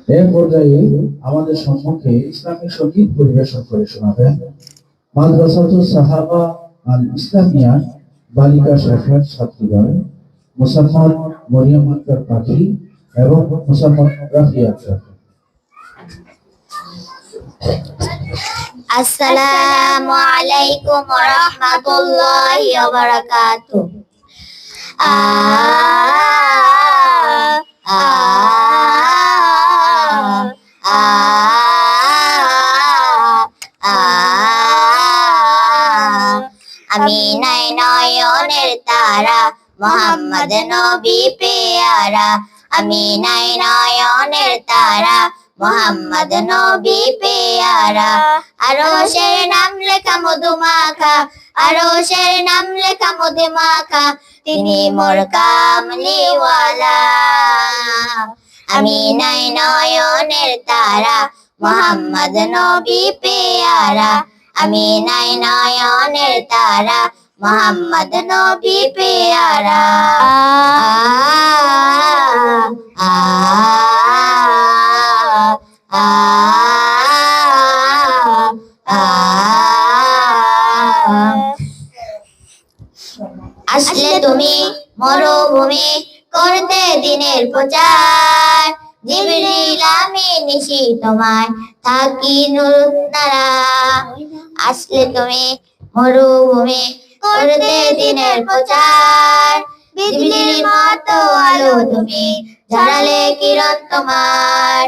এর পর্যায়ে আমাদের সম্মুখে ইসলামিক সঙ্গীত পরিবেশন করে শোনাবেন মাদ্রাসাতুস সাহাবা আল ইসলামিয়া বালিকা শাখার ছাত্রীগণ মুসাম্মদ মরিয়ম আক্তার পাখি এবং মুসাম্মদ রাফিয়া আক্তার। আসসালামু আলাইকুম ওয়া রাহমাতুল্লাহি ওয়া বারাকাতুহু। আমি নাই নয়নের তারা মোহাম্মদ নবী পেয়ারা, আমি নাই নয়নের তারা মোহাম্মদ নবী পেয়ারা। আরশের নাম লেখা মধুমাখা, আরশের নাম লেখা মধুমাখা, তিনি মোর কামলিওয়ালা। আমি নাই নয়নের তারা মোহাম্মদ নবী পেয়ারা, আমি নাই নয়নের তারা মোহাম্মদ নবী পেয়ারা। আসলে তুমি মরুভূমি করতে দিনের প্রচার, জিবরিল আমি নিশি তোমায় থাকি নুরুন্নারা। আসলে তুমি মরুভূমি করতে দিনের প্রচার, বিজলির মতো আলো তুমি ঝরালে কিরণ তোমার।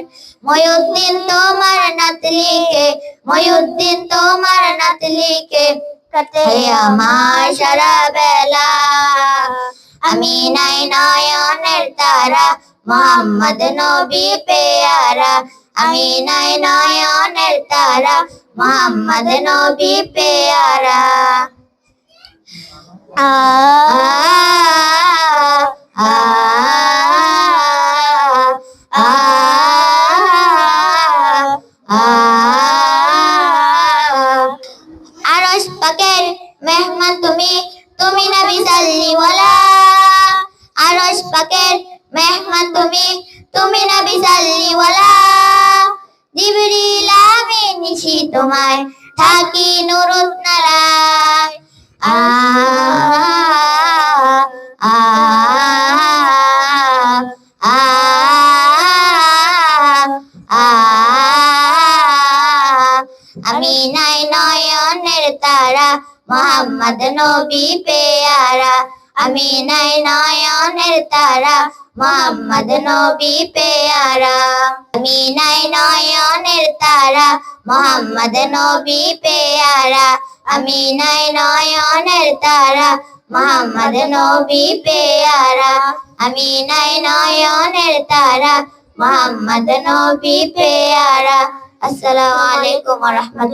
ময়ুদ্দিন তোমার নাত লিখে, ময়ুদ্দিন তোমার নাত লিখে কাটে আমার সারা বেলা। আমি নাই নয়নের তারা মোহাম্মদ নবী পেয়ারা, আমি নাই নয়নের তারা মোহাম্মদ নবী পেয়ারা। আরশ পাকের মেহমান তুমি, তুমি নবী সাল্লিওয়ালা। আরশ পাকের মেহমান তুমি, তুমি নবী সাল্লিওয়ালা। জিবরিল আমি নিশি তোমায় থাকি নুরুন্নারায়। আমি নাই নয়নের তারা মোহাম্মদ নবী পেয়ারা, আমি নাই নয়নের তারা মোহাম্মদ নবী পেয়ারা। আমি নাই নয়নের তারা মোহাম্মদ নবী পেয়ারা, আমি নাই নয়নের তারা মোহাম্মদ নবী পেয়ারা, আমি নাই নয়নের তারা মোহাম্মদ নবী পেয়ারা। আসসালামু আলাইকুম ওয়া রাহমাতুল্লাহ।